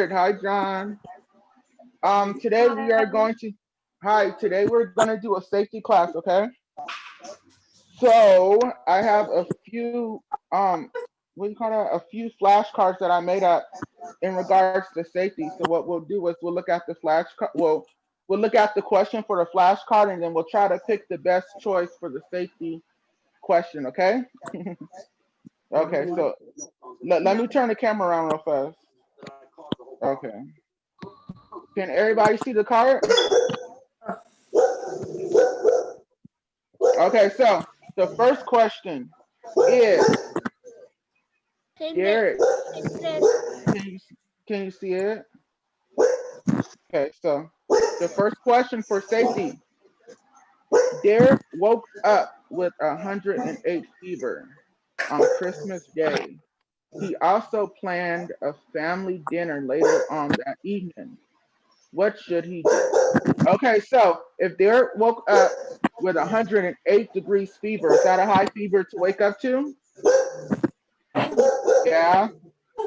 Hi, John. Today we are Hi. going to. Hi. Today we're going to do a safety class. Okay. So I have a few. What do you call it? A few flashcards that I made up in regards to safety. So what we'll do is we'll look at the flashcard. We'll look at the question for the flashcard, and then we'll try to pick the best choice for the safety question. Okay. Okay. So let me turn the camera around real fast. Okay. Can everybody see the card? Okay, so the first question is Payment Derek. success. Can you can you see it? Okay, so the first question for safety: Derek woke up with 108 fever on Christmas Day. He also planned a family dinner later on that evening. What should he do? Okay, so if Derek woke up with 108 degrees fever, is that a high fever to wake up to? Yeah.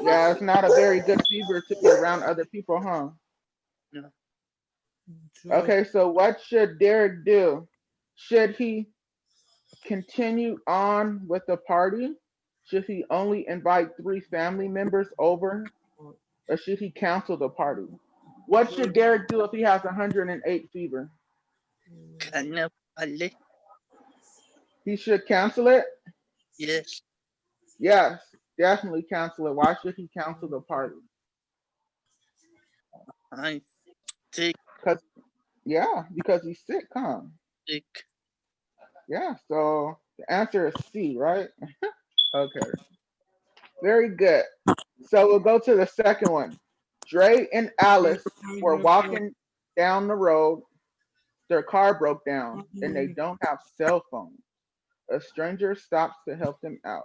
Yeah, it's not a very good fever to be around other people, huh? No. Okay, so what should Derek do? Should he continue on with the party? Should he only invite three family members over? Or should he cancel the party? What should Derek do if he has 108 fever? Kana pali. He should cancel it? Yes. Yes, definitely cancel it. Why should he cancel the party? I'm sick. Because, yeah, because he's sick, huh? Sick. Yeah, so the answer is C, right? Okay, very good. So we'll go to the second one. Dre and Alice were walking down the road. Their car broke down and they don't have cell phones. A stranger stops to help them out.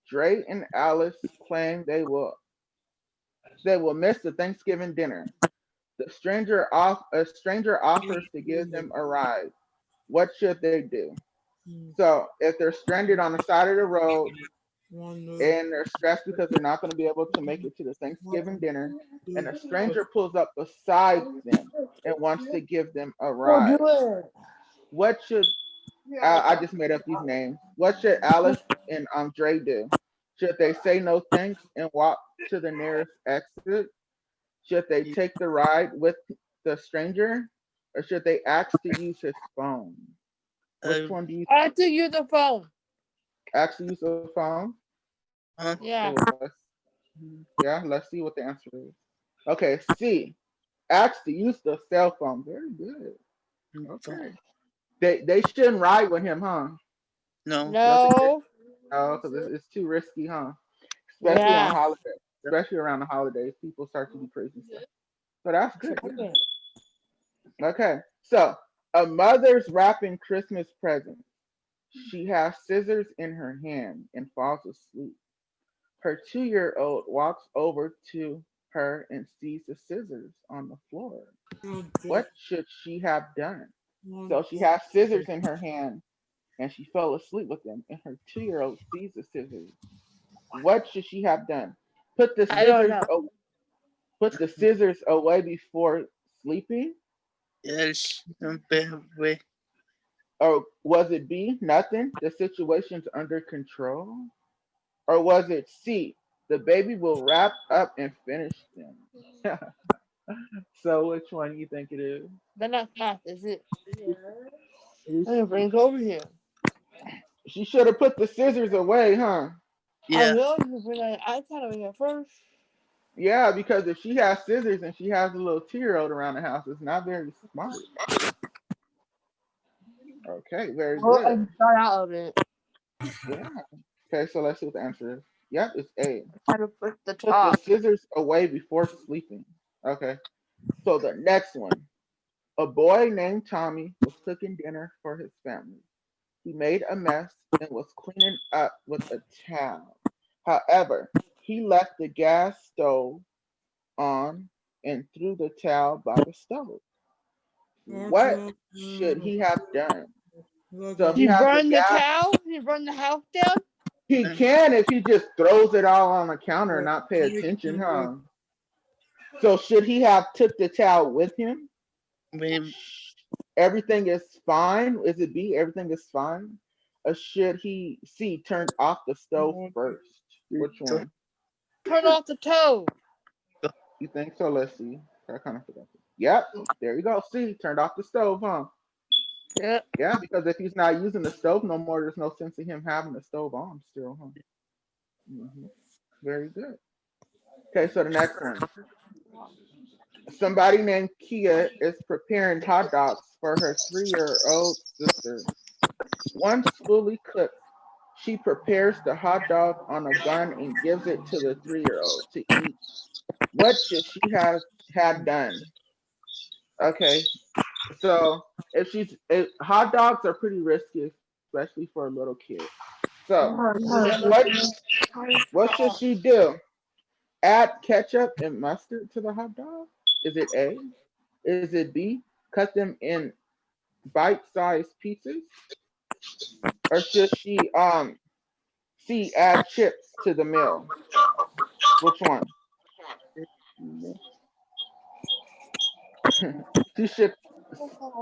Dre and Alice claim they will miss the Thanksgiving dinner. A stranger offers to give them a ride. What should they do? So if they're stranded on the side of the road and they're stressed because they're not going to be able to make it to the Thanksgiving dinner, and a stranger pulls up beside them and wants to give them a Don't do ride. it. What should I just made up these names? What should Alice and Andre do? Should they say no thanks and walk to the nearest exit? Should they take the ride with the stranger, or should they ask to use his phone? Which Um. one do you I have to use the phone. ask to use the phone? Uh, Yeah. Yeah, let's see what the answer is. Okay, C. Ask to use the cell phone. Very good. Okay. They shouldn't ride with him, huh? no. You don't think they? No. Oh, because it's too risky, huh? Especially on Yeah. holidays. Especially around the holidays, people start to do crazy stuff. So that's good. Yeah. Okay. Okay. So a mother's wrapping Christmas presents. She has scissors in her hand and falls asleep. Her 2-year-old walks over to her and sees the scissors on the floor. What should she have done? So she has scissors in her hand and she fell asleep with them, and her 2-year-old sees the scissors. What should she have done? Put the I don't scissors know. put the scissors away before sleeping? Yes. Baby. Or was it B, nothing? The situation's under control? Or was it C, the baby will wrap up and finish them? So which one do you think it is? Then that's math, is it? I'm gonna bring it over here. She should have put the scissors away, huh? I Yeah. will. You bring that iPad over here first. Yeah, because if she has scissors and she has a little 2-year-old around the house, it's not very smart. Okay, very Well, I good. got out of it. Yeah. Okay, so let's see what the answer is. Yep, it's A. How to put the Put the top. scissors away before sleeping. Okay. So the next one. A boy named Tommy was cooking dinner for his family. He made a mess and was cleaning up with a towel. However, he left the gas stove on and threw the towel by the stove. What should he have done? So if he He has the burned the gas, towel. He burned the house down. he Um, can if he just throws it all on the counter and not pay attention, huh? So should he have took the towel with him? Maybe Everything is fine. Is it B? Everything is fine. Or should he C? Turned off the stove first? Which one? Turn off the stove. You think so? Let's see. I kind of forgot. Yep. There you go. C. Turned off the stove, huh? Yep. Yeah, because if he's not using the stove no more, there's no sense in him having the stove on still, huh? Very good. Okay, so the next one. Somebody named Kia is preparing hot dogs for her 3-year-old sister. Once fully cooked, she prepares the hot dog on a bun and gives it to the 3-year-old to eat. What should she have had done? Okay, so if hot dogs are pretty risky, especially for a little kid. So what what should she do? Add ketchup and mustard to the hot dog? Is it A? Is it B? Cut them in bite-sized pieces? Or should she C, add chips to the meal? Which one? She should.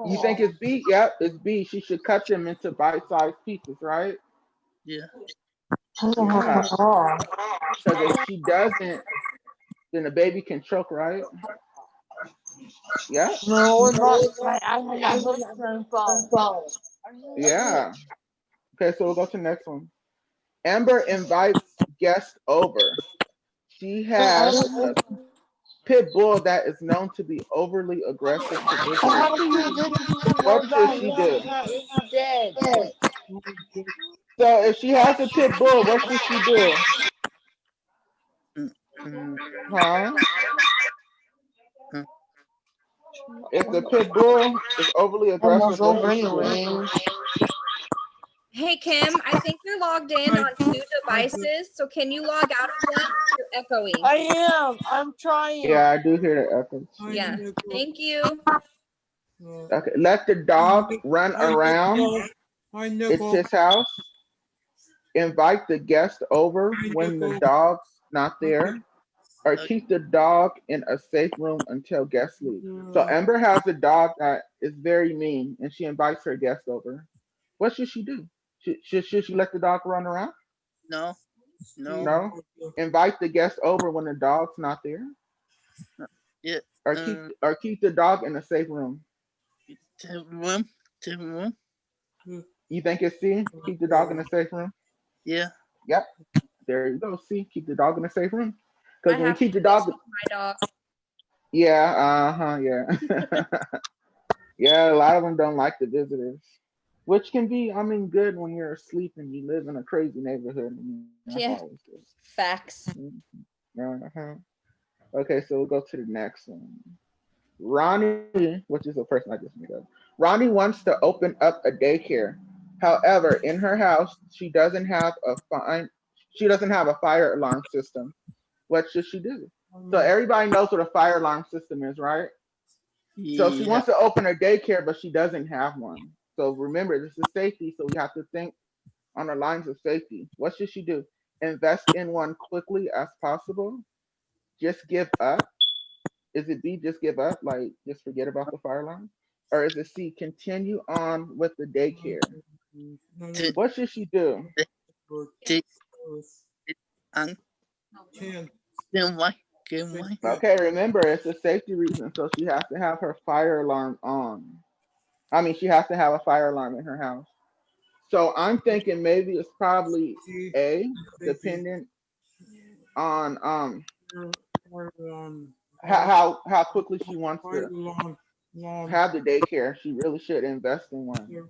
You think it's B? Yep, it's B. She should cut them into bite-sized pieces, right? yeah. Yeah. Because if she doesn't, then the baby can choke, right? Yeah. No, not. I have a phone. Yeah. Okay, so we'll go to the next one. Amber invites guests over. She has a pit bull that is known to be overly aggressive to visitors. How do you get What should she do? It's dead. So if she has a pit bull, what should she do? Mm, mm, Huh? mm. If the pit bull is overly aggressive, Almost what over should she do? anyway. Hey Kim, I think you're logged in on two devices, so can you log out of one? You're echoing. I am. I'm trying. Yeah, I do hear the echoes. Yeah, thank you. Okay, let the dog run around. It's his house. Invite the guest over when the dog's not there, or keep the dog in a safe room until guests leave. So Amber has a dog that is very mean, and she invites her guest over. What should she do? Should she let the dog run around? No. No. No. Invite the guest over when the dog's not there, Yeah. or keep the dog in a safe room. The room. The room. You think it's C? Keep the dog in a safe room. Yeah. Yep. There you go. C. Keep the dog in a safe room. I Because when you have keep the to dog, with my dog. yeah, yeah. Yeah, a lot of them don't like the visitors, which can be, I mean, good when you're asleep and you live in a crazy neighborhood. I mean, that's Yeah. always good. Facts. Uh-huh. Okay, so we'll go to the next one. Ronnie, which is a person I just made up. Ronnie wants to open up a daycare. However, in her house, she doesn't have a fire alarm system. What should she do? So everybody knows what a fire alarm system is, right? So she Yeah. wants to open a daycare, but she doesn't have one. So remember, this is safety, so we have to think on the lines of safety. What should she do? Invest in one quickly as possible? Just give up? Is it B, just give up, like just forget about the fire alarm? Or is it C, continue on with the daycare? The, What should she do? the, and then why? Then why? Okay, remember, it's a safety reason, so she has to have her fire alarm on. I mean, she has to have a fire alarm in her house. So I'm thinking maybe it's probably A, dependent on how quickly she wants to have the daycare. She really should invest in one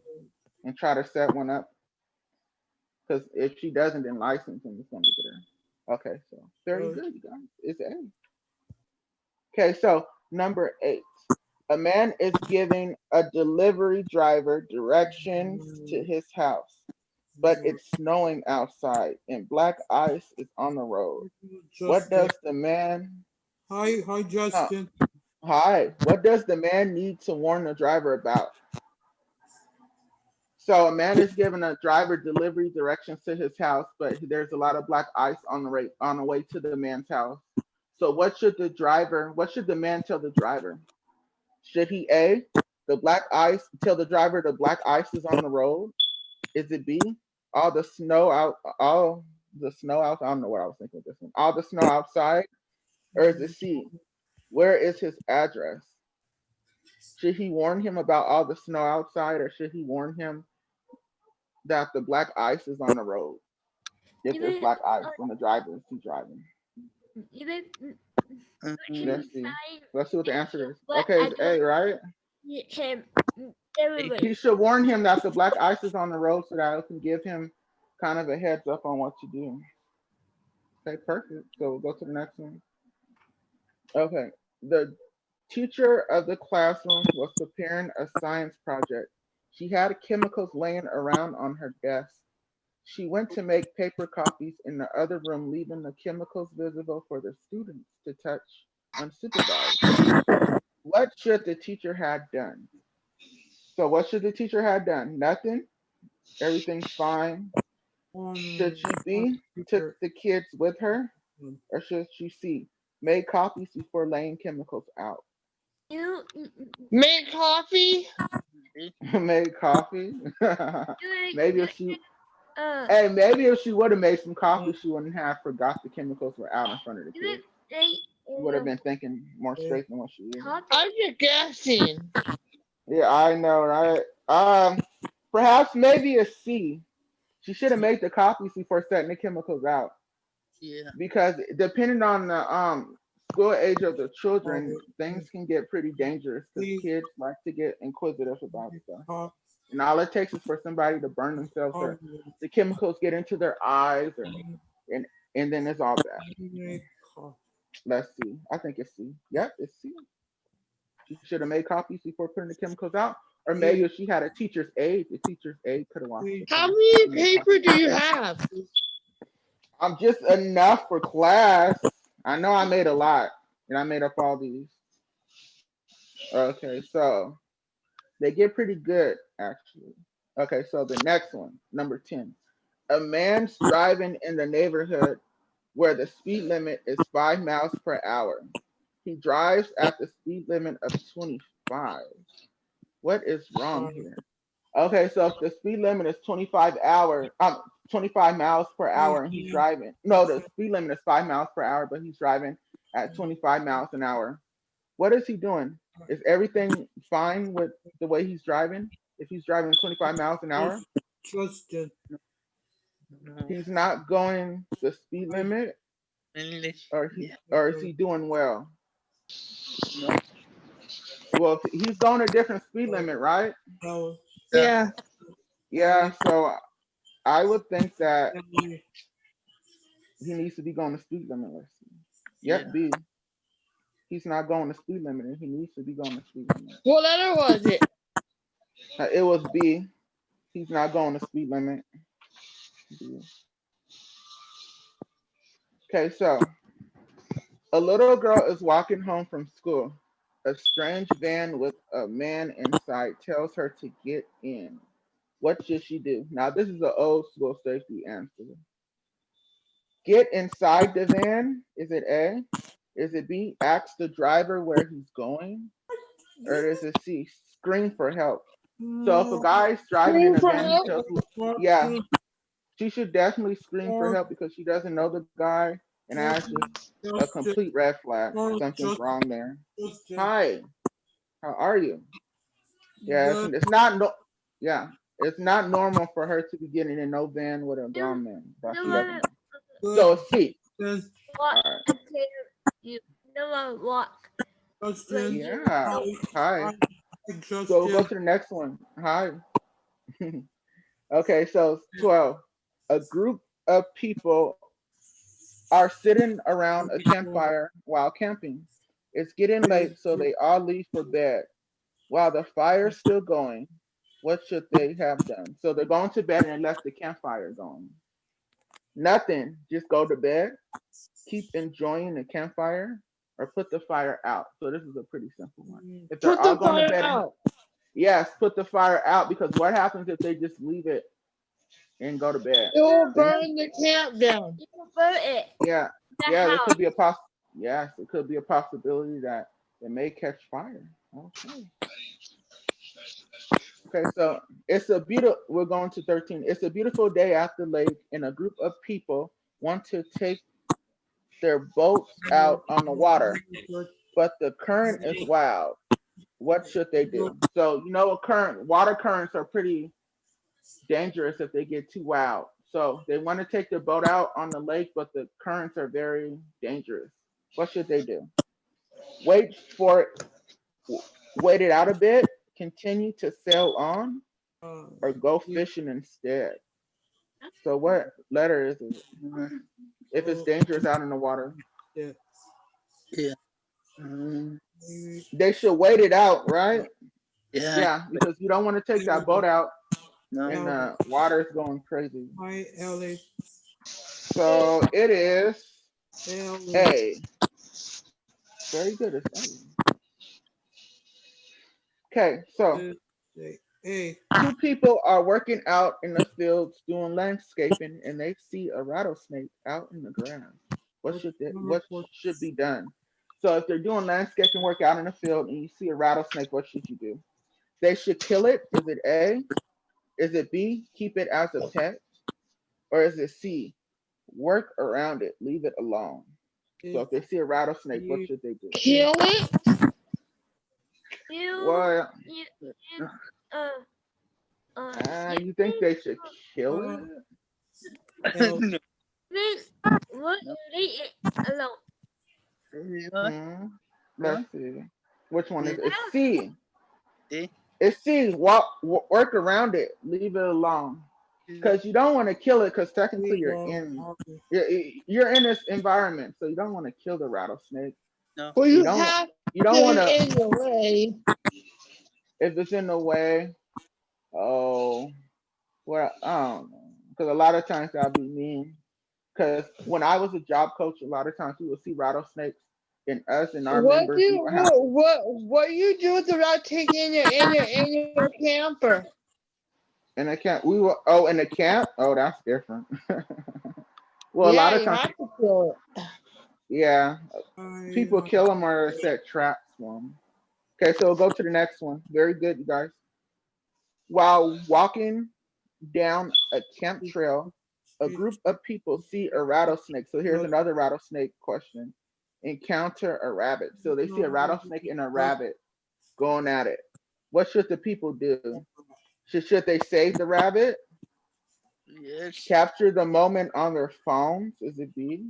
and try to set one up. Because if she doesn't, then licensing is going to get her. Okay, so very good, you guys. It's A. Okay, so number 8. A man is giving a delivery driver directions to his house, but it's snowing outside and black ice is on the road. What does the man Hi, Justin. Hi, what does the man need to warn the driver about? So a man is giving a driver delivery directions to his house, but there's a lot of black ice on the way to the man's house. So what should the man tell the driver? Should he A, tell the driver the black ice is on the road? Is it B, all the snow out, I don't know what I was thinking with this one. All the snow outside? Or is it C, where is his address? Should he warn him about all the snow outside, or should he warn him that the black ice is on the road? If there's black ice when the driver is driving. Let's see. Let's see what the answer is. Okay, it's A, right? He should warn him that the black ice is on the road so that it can give him kind of a heads up on what to do. Okay, perfect. So we'll go to the next one. Okay, the teacher of the classroom was preparing a science project. She had chemicals laying around on her desk. She went to make paper copies in the other room, leaving the chemicals visible for the students to touch unsupervised. What should the teacher have done? So what should the teacher have done? Nothing? Everything's fine? Should she B, took the kids with her? Or should she C, made copies before laying chemicals out? You make coffee? Made coffee? Maybe if she maybe if she would have made some coffee, she wouldn't have forgot the chemicals were out in front of the kids. She would have been thinking more straight than what she is. I'm just guessing. Yeah, I know, right? Perhaps maybe a C. She should have made the copies before setting the chemicals out. Yeah. Because depending on the school age of the children, things can get pretty dangerous because kids like to get inquisitive about stuff. And all it takes is for somebody to burn themselves or the chemicals get into their eyes and then it's all bad. Let's see. I think it's C. Yep, it's C. She should have made copies before putting the chemicals out. Or maybe if she had a teacher's aide, the teacher's aide could have watched it. How many paper do you have? I'm just enough for class. I know I made a lot. And I made up all these. Okay, so they get pretty good, actually. Okay, so the next one, number 10. A man's driving in the neighborhood where the speed limit is 5 miles per hour. He drives at the speed limit of 25. What is wrong here? Okay, so if the speed limit is 25 miles per hour and he's driving. No, the speed limit is 5 miles per hour, but he's driving at 25 miles an hour. What is he doing? Is everything fine with the way he's driving? If he's driving 25 miles an hour? He's not going the speed limit? Or is he doing well? No. Well, he's going a different speed limit, right? Yeah. Yeah, so I would think that he needs to be going the speed limit. Let's see. Yep, yeah. B. He's not going the speed limit, and he needs to be going the speed limit. What letter was it? It was B. He's not going the speed limit. B. Okay, so a little girl is walking home from school. A strange van with a man inside tells her to get in. What should she do? Now, this is an old school safety answer. Get inside the van. Is it A? Is it B? Ask the driver where he's going? Or is it C? Scream for help. So if a guy's driving in a van, yeah, she should definitely scream for help because she doesn't know the guy. And that's just a complete red flag. Something's wrong there. Hi, how are you? Yeah, it's not it's not normal for her to be getting in no van with a grown man. So C. All right. Yeah. Hi. So we'll go to the next one. Hi. Okay, so 12. A group of people are sitting around a campfire while camping. It's getting late, so they all leave for bed. While the fire's still going, what should they have done? So they're going to bed and left the campfire going. Nothing, just go to bed, keep enjoying the campfire, or put the fire out. So this is a pretty simple one. If they're all going to bed, yes, put the fire out, because what happens if they just leave it and go to bed? It will burn the camp down. You will burn it. Yeah, there could be a Yes, it could be a possibility that it may catch fire. Okay. Okay, so it's a beautiful, we're going to 13. It's a beautiful day at the lake, and a group of people want to take their boats out on the water, but the current is wild. What should they do? So, a current, water currents are pretty dangerous if they get too wild. So they want to take their boat out on the lake, but the currents are very dangerous. What should they do? Wait for it, wait it out a bit, continue to sail on, or go fishing instead. So what letter is it? If it's dangerous out in the water, Yeah. they should wait it out, right? Yeah. Yeah, because you don't want to take that boat out No. and the water is going crazy. LA. So it is A. Very good. It's A. Okay, so A. two people are working out in the fields doing landscaping, and they see a rattlesnake out in the grass. What should be done? So if they're doing landscaping work out in the field and you see a rattlesnake, what should you do? They should kill it. Is it A? Is it B? Keep it as a pet? Or is it C? Work around it. Leave it alone. So if they see a rattlesnake, what should they do? Kill it. Well, You you think they should kill it? No. leave it alone. Let's see. Which one is it? It's C. See? It's C. Work around it. Leave it alone. Because you don't want to kill it, because technically you're in this environment, so you don't want to kill the rattlesnake. No. Well, You to don't want to. in the way. If it's in the way, oh, well, I don't know. Because a lot of times that'll be mean. Because when I was a job coach, a lot of times we would see rattlesnakes in us and our What members. do what you do with the rat taking in your camper? And I can't. In the camp. Oh, that's different. Well, a lot of you times, have to kill it. yeah, people kill them or set traps for them. Okay, so we'll go to the next one. Very good, you guys. While walking down a camp trail, a group of people see a rattlesnake. So here's another rattlesnake question. Encounter a rabbit. So they see a rattlesnake and a rabbit going at it. What should the people do? Should they save the rabbit? Yes. Capture the moment on their phones? Is it B?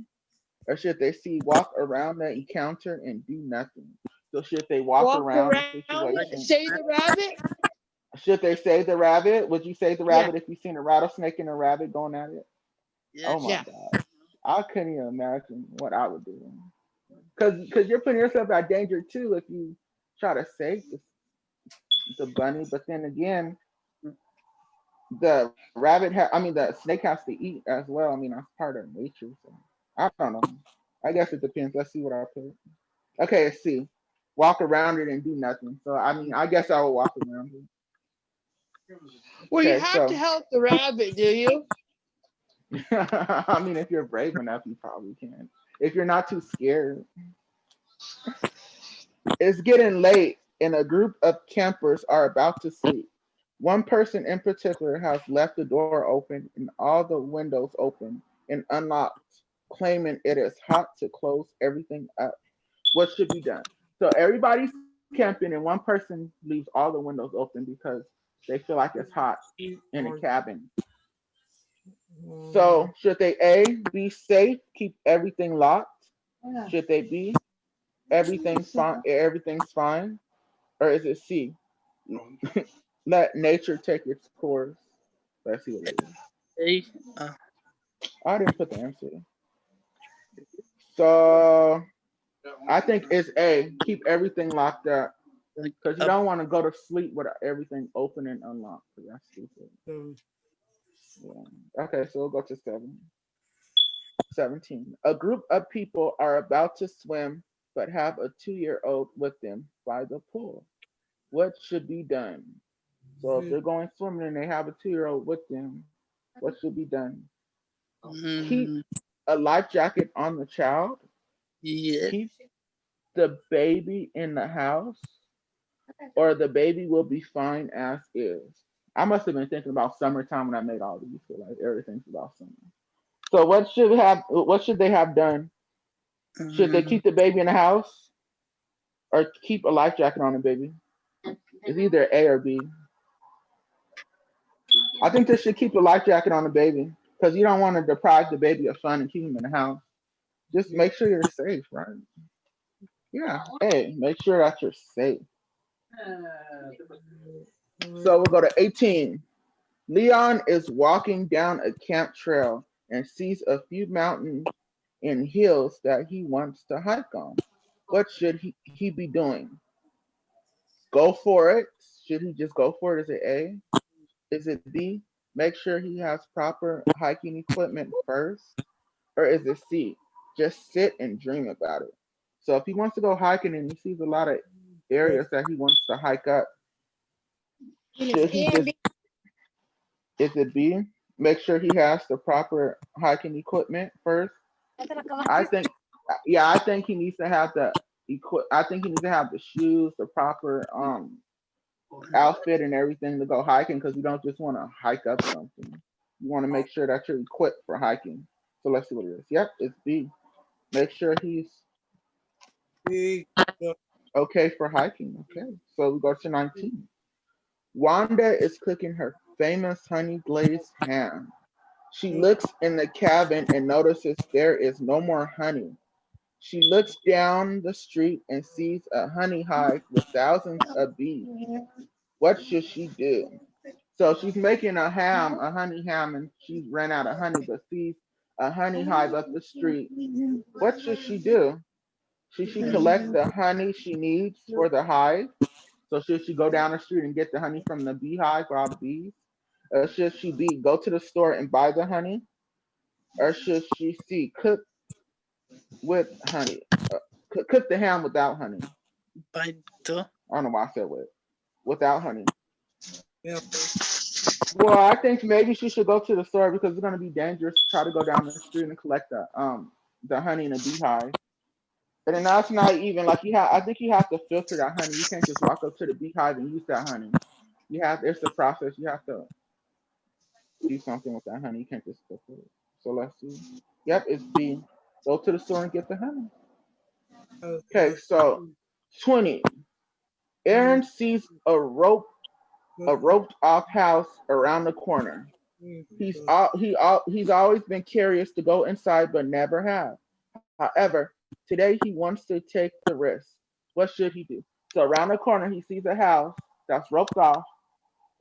Or should they walk around the encounter and do nothing? So should they walk around the situation? Save the rabbit? Should they save the rabbit? Would you save the rabbit if you seen a rattlesnake and a rabbit going at it? Yes. Oh my God. I couldn't even imagine what I would do. Because you're putting yourself at danger too if you try to save the bunny. But then again, the the snake has to eat as well. I mean, that's part of nature. So I don't know. I guess it depends. Let's see what I put. Okay, let's see. Walk around it and do nothing. So I mean, I guess I will walk around it. Well, you have to help the rabbit, do you? I mean, if you're brave enough, you probably can. If you're not too scared. It's getting late, and a group of campers are about to sleep. One person in particular has left the door open and all the windows open and unlocked, claiming it is hot to close everything up. What should be done? So everybody's camping, and one person leaves all the windows open because they feel like it's hot in the cabin. So should they A, be safe, keep everything locked? Should they B, everything's fine? Or is it C, let nature take its course? Let's see what it is. I didn't put the answer. So I think it's A, keep everything locked up. Because you don't want to go to sleep with everything open and unlocked. That's stupid. Yeah. Okay, so we'll go to 17. A group of people are about to swim but have a 2-year-old with them by the pool. What should be done? So if they're going swimming and they have a 2-year-old with them, what should be done? Keep a life jacket on the child, Yes. keep the baby in the house, or the baby will be fine as is. I must have been thinking about summertime when I made all these. So like everything's about summer. So what should they have done? Should they Mm, keep the baby in the house or keep a life jacket on the baby? It's either A or B. I think they should keep a life jacket on the baby because you don't want to deprive the baby of fun and keep him in the house. Just make sure you're safe, right? Yeah. A. Make sure that you're safe. So we'll go to 18. Leon is walking down a camp trail and sees a few mountains and hills that he wants to hike on. What should he be doing? Go for it. Should he just go for it? Is it A? Is it B? Make sure he has proper hiking equipment first. Or is it C? Just sit and dream about it. So if he wants to go hiking and he sees a lot of areas that he wants to hike up, should he just, is it B? Make sure he has the proper hiking equipment first. I think, yeah, I think he needs to have the I think he needs to have the shoes, the proper outfit, and everything to go hiking because you don't just want to hike up something. You want to make sure that you're equipped for hiking. So let's see what it is. Yep, it's B. Make sure he's B. okay for hiking. Okay, so we go to 19. Wanda is cooking her famous honey glazed ham. She looks in the cabin and notices there is no more honey. She looks down the street and sees a honey hive with thousands of bees. What should she do? So she's making a ham, a honey ham, and she's ran out of honey, but sees a honey hive up the street. What should she do? Should she collect the honey she needs for the hive? So should she go down the street and get the honey from the beehive for all the bees? Or should she B, go to the store and buy the honey? Or should she C, cook with honey? Cook the ham without honey. by the I don't know why I said without honey. Yeah. Well, I think maybe she should go to the store because it's gonna be dangerous to try to go down the street and collect the honey in a beehive. And then that's not even like you have. I think you have to filter that honey. You can't just walk up to the beehive and use that honey. You have. It's a process. You have to do something with that honey. You can't just filter it. So let's see. Yep, it's B. Go to the store and get the honey. Okay, so 20. Aaron sees a roped off house around the corner. He's always been curious to go inside but never have. However, today he wants to take the risk. What should he do? So around the corner he sees a house that's roped off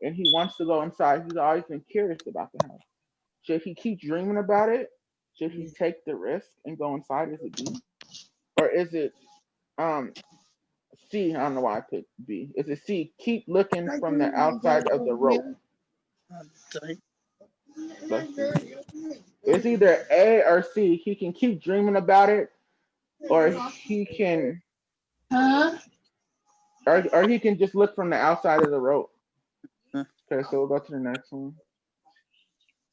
and he wants to go inside. He's always been curious about the house. Should he keep dreaming about it? Should he take the risk and go inside? Is it B? Or is it um C? I don't know why I picked B. Is it C? Keep looking from the outside of the rope. It's either A or C. He can keep dreaming about it, or he can, or he can just look from the outside of the rope. Okay, so we'll go to the next one.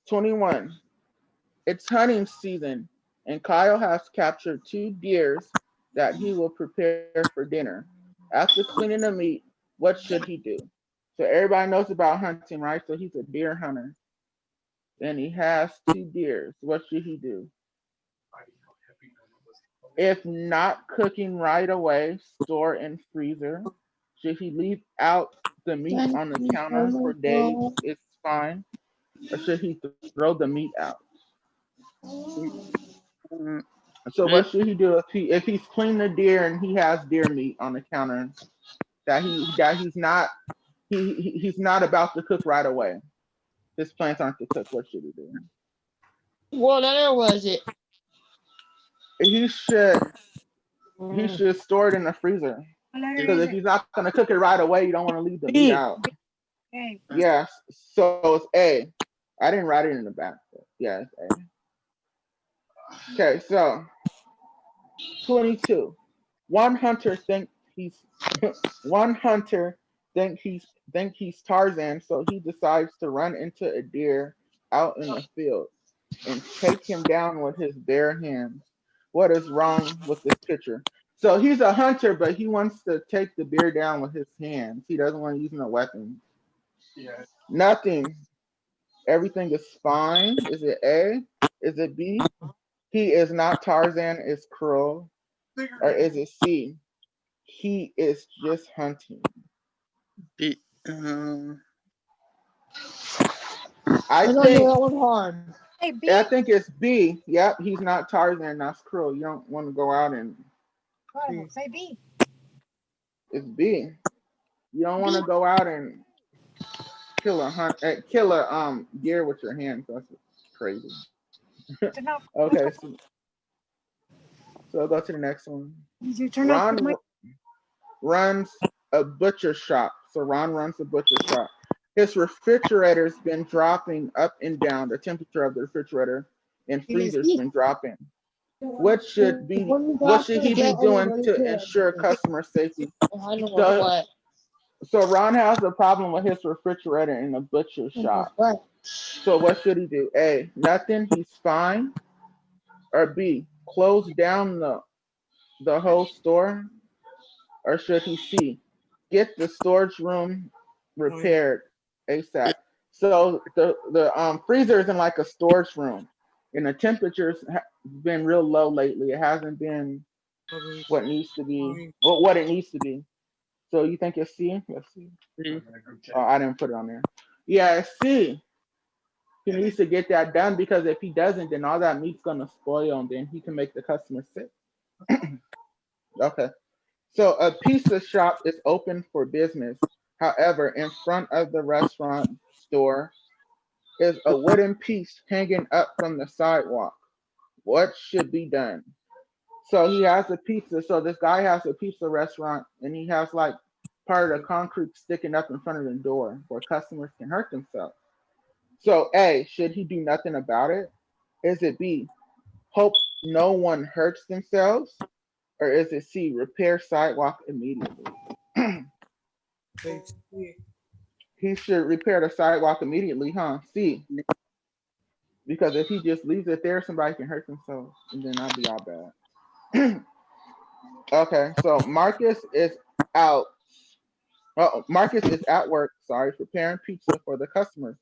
21. It's hunting season, and Kyle has captured 2 deers that he will prepare for dinner. After cleaning the meat, what should he do? So everybody knows about hunting, right? So he's a deer hunter. And he has 2 deers. What should he do? If not cooking right away, store in freezer. Should he leave out the meat on the counter for days? It's fine. Or should he throw the meat out? So what should he do if he's cleaned the deer and he has deer meat on the counter that he's not about to cook right away? His plans aren't to cook. What should he do? What letter was it? He should store it in the freezer. Because if he's not gonna cook it right away, you don't want to leave the meat out. Yes. So it's A. I didn't write it in the back. But yeah, it's A. Okay, so 22. One hunter thinks he's Tarzan, so he decides to run into a deer out in the field and take him down with his bare hands. What is wrong with this picture? So he's a hunter, but he wants to take the bear down with his hands. He doesn't want to use no weapon. Nothing. Everything is fine. Is it A? Is it B? He is not Tarzan, is cruel. Or is it C? He is just hunting. B. I know think that one hard. Hey, B. I think it's B. Yep, he's not Tarzan, that's cruel. You don't want to go out and Say B. it's B. You don't want to go out and kill a deer with your hands. That's crazy. Okay, so go to the next one. Ron runs a butcher shop. So Ron runs a butcher shop. His refrigerator's been dropping up and down. The temperature of the refrigerator and freezer's been dropping. What should he be doing to ensure customer safety? So Ron has a problem with his refrigerator in a butcher shop. So what should he do? A, nothing, he's fine. Or B, close down the whole store. Or should he C, get the storage room repaired ASAP? So the freezer is in like a storage room, and the temperature's been real low lately. It hasn't been what needs to be, or what it needs to be. So you think it's C? Let's see. Oh, I didn't put it on there. Yeah, it's C. He needs to get that done because if he doesn't, then all that meat's gonna spoil, and then he can make the customer sick. Okay. So a pizza shop is open for business. However, in front of the restaurant store is a wooden piece hanging up from the sidewalk. What should be done? So he has a pizza. So this guy has a pizza restaurant and he has like part of the concrete sticking up in front of the door where customers can hurt themselves. So A, should he do nothing about it? Is it B, hope no one hurts themselves? Or is it C, repair sidewalk immediately? He should repair the sidewalk immediately, huh? C. Because if he just leaves it there, somebody can hurt themselves, and then that'd be all bad. Okay, so Marcus is out. Oh, Marcus is at work, preparing pizza for the customers.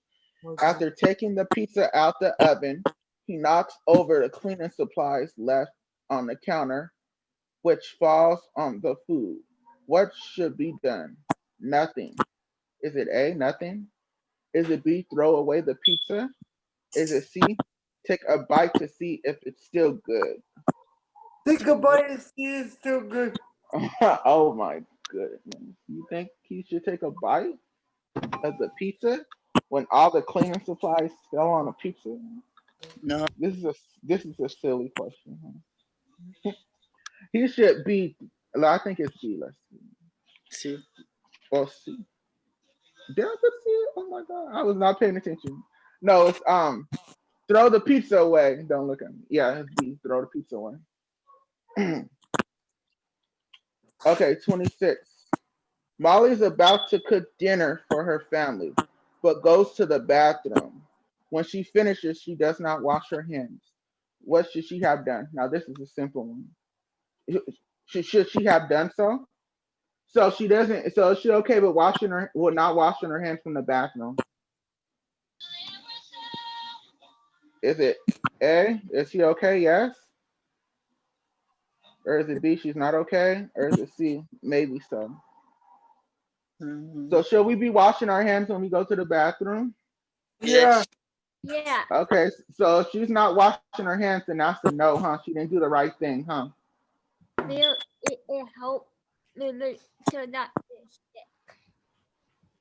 After taking the pizza out the oven, he knocks over the cleaning supplies left on the counter, which falls on the food. What should be done? Nothing. Is it A, nothing? Is it B, throw away the pizza? Is it C, take a bite to see if it's still good? Take a bite and see it's still good. Oh my goodness. You think he should take a bite of the pizza when all the cleaning supplies fell on a pizza? No. This is a silly question. Huh? He should be, I think it's B, let's see. C. Or C. Did I put C? Oh my god, I was not paying attention. No, it's throw the pizza away. Don't look at me. Yeah, it's B, throw the pizza away. Okay, 26. Molly's about to cook dinner for her family, but goes to the bathroom. When she finishes, she does not wash her hands. What should she have done? Now, this is a simple one. Should she have done so? So she doesn't. So is she okay with not washing her hands from the bathroom? Is it A? Is she okay? Yes. Or is it B? She's not okay. Or is it C? Maybe so. So should we be washing our hands when we go to the bathroom? Yeah. Yeah. Okay. So if she's not washing her hands, then that's a no, huh? She didn't do the right thing, huh? It helped so not sick.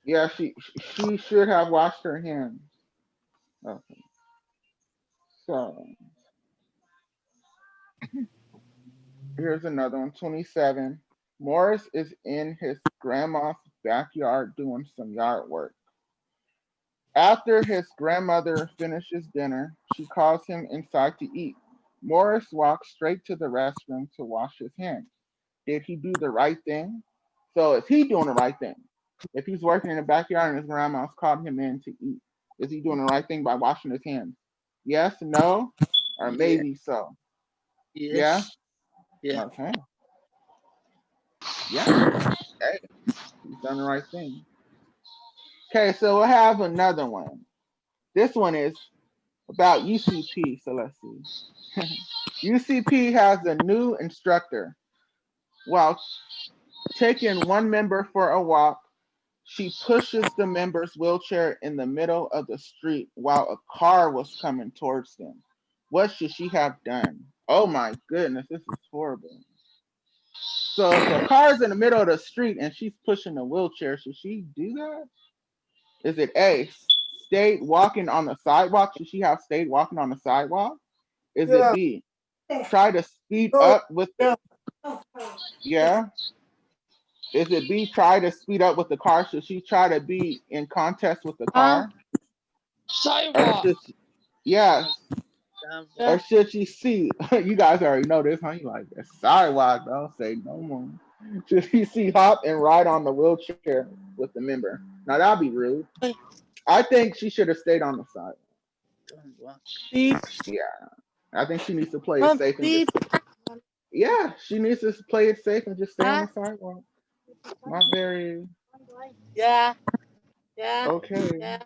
Yeah, she should have washed her hands. Okay. So here's another one, 27. Morris is in his grandma's backyard doing some yard work. After his grandmother finishes dinner, she calls him inside to eat. Morris walks straight to the restroom to wash his hands. Did he do the right thing? So is he doing the right thing? If he's working in the backyard and his grandma's called him in to eat, is he doing the right thing by washing his hands? Yes, no, or maybe so? Yes. Yeah. Okay. Yeah. Hey, you've done the right thing. Okay, so we'll have another one. This one is about UCP. So let's see. UCP has a new instructor. While taking one member for a walk, she pushes the member's wheelchair in the middle of the street while a car was coming towards them. What should she have done? Oh my goodness, this is horrible. So if the car's in the middle of the street and she's pushing a wheelchair, should she do that? Is it A, stayed walking on the sidewalk? Should she have stayed walking on the sidewalk? Is it Yeah. B, try to speed No. up with Yeah. yeah? Is it B, try to speed up with the car? Should she try to be in contest with the car? Or Sidewalk. should she, yes. Yeah. Or should she see? You guys already know this, huh? You like that sidewalk? Don't say no more. Should she see hop and ride on the wheelchair with the member? Now that'd be rude. I think she should have stayed on the side. Don't walk. Beep. Yeah, I think she needs to play it safe and Beep. just, yeah, she needs to play it safe and just stay on the sidewalk. Not very Yeah. Yeah. okay. Yeah.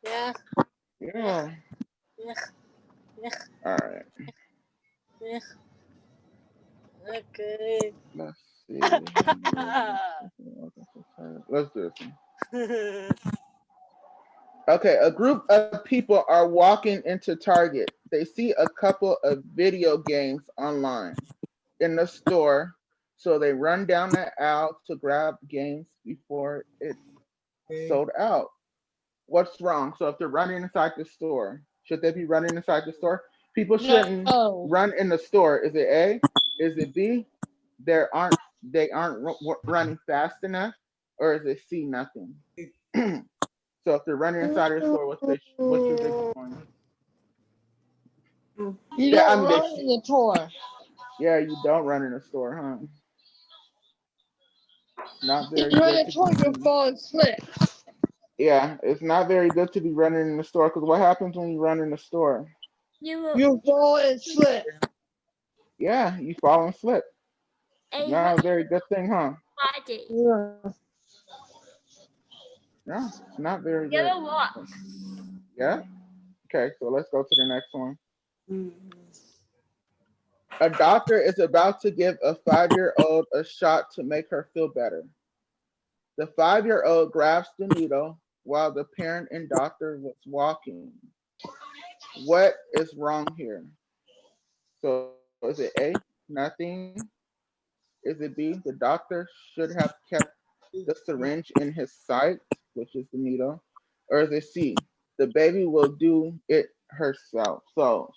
Yeah. Yeah. Yeah. Yeah. All right. Yeah. Okay. Let's see. Let's do this. Okay, a group of people are walking into Target. They see a couple of video games online in the store, so they run down the aisle to grab games before it's sold out. What's wrong? So if they're running inside the store, should they be running inside the store? People shouldn't No. run in the store. Is it A? Is it B? They aren't running fast enough, or is it C? Nothing. So if they're running inside the store, what should they be doing? You Yeah, I don't mean, run in the tour. Yeah, you don't run in the store, huh? Not very You run in good. the tour, you'll fall and slip. Yeah, it's not very good to be running in the store because what happens when you run in the store? You fall and slip. Yeah, you fall and slip. Not a very good thing, huh? Yeah. Yeah, it's not very good. Yeah? Okay, so let's go to the next one. A doctor is about to give a 5-year-old a shot to make her feel better. The 5-year-old grabs the needle while the parent and doctor was walking. What is wrong here? So is it A, nothing? Is it B, the doctor should have kept the syringe in his sight, which is the needle? Or is it C, the baby will do it herself? So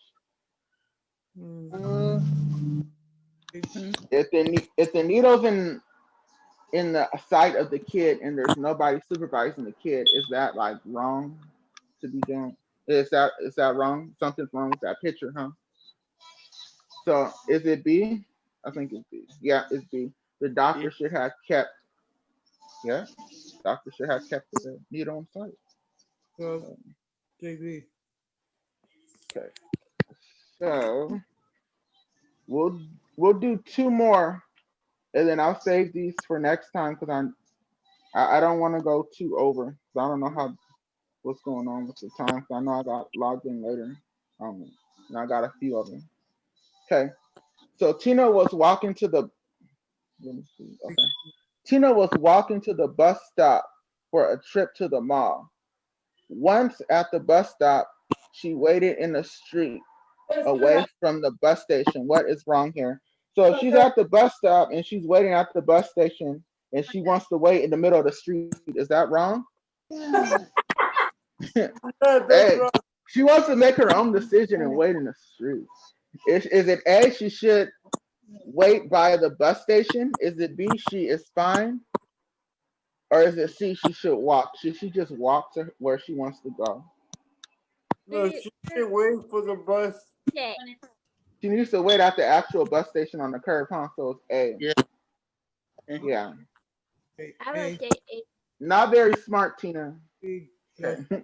if the needle's in the sight of the kid and there's nobody supervising the kid, is that like wrong to be done? Is that wrong? Something's wrong with that picture, huh? So is it B? I think it's B. Yeah, it's B. The doctor should have kept. Yeah, doctor should have kept the needle in sight. JB. Okay. So we'll do 2 more, and then I'll save these for next time because I don't want to go too over. So I don't know what's going on with the time. So I know I got logged in later. And I got a few of them. Okay. So Tina was walking to the. Let me see. Okay. Tina was walking to the bus stop for a trip to the mall. Once at the bus stop, she waited in the street away from the bus station. What is wrong here? So if she's at the bus stop and she's waiting at the bus station and she wants to wait in the middle of the street, is that wrong? Hey, she wants to make her own decision and wait in the street. Is it A, she should wait by the bus station? Is it B, she is fine? Or is it C, she should walk? Should she just walk to where she wants to go? No, she should wait for the bus. She needs to wait at the actual bus station on the curb, huh? So it's A. Yeah. Yeah. Hey, Not very smart, Tina. hey, Okay.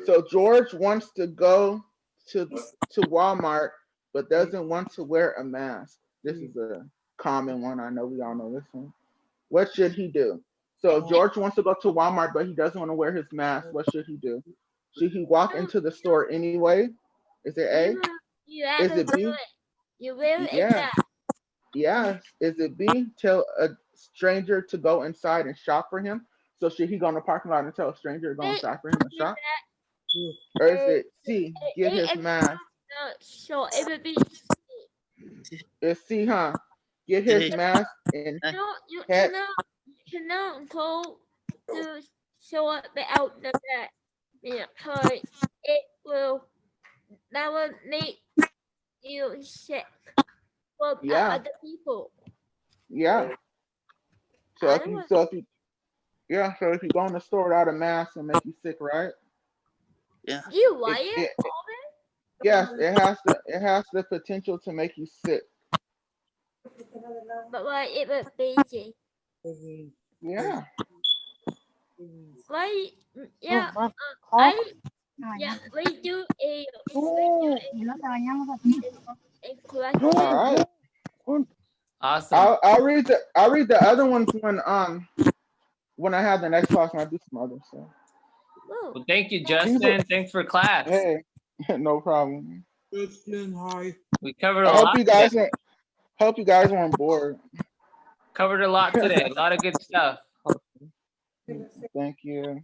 So George wants to go to Walmart, but doesn't want to wear a mask. This is a common one. I know we all know this one. What should he do? So if George wants to go to Walmart, but he doesn't want to wear his mask, what should he do? Should he walk into the store anyway? Is it A? You have Is to it do B? it. You will Yeah. Yes. Is it B? Tell a stranger to go inside and shop for him. So should he go in the parking lot and tell a stranger to go inside for him and shop? Or is it C? Get his mask. So it will be It's C, huh? Get his mask and you head. cannot go to show up without the bag because it will that will make you sick from Yeah. other people. Yeah. So I if don't you want- so if you yeah, so if you go in the store without a mask, it'll make you sick, right? Yeah. You like It- it? it- Yes, it has the potential to make you sick. But why it was busy? Yeah. Why? Yeah, I we do a correct. All right. Awesome. I'll read the other ones when I have the next class and I do some others. So Well, thank you, Justin. Thanks for class. hey, no problem. Hi. We covered I a hope lot. you guys Today. weren't bored. Covered a lot today. A lot of good stuff. Thank you.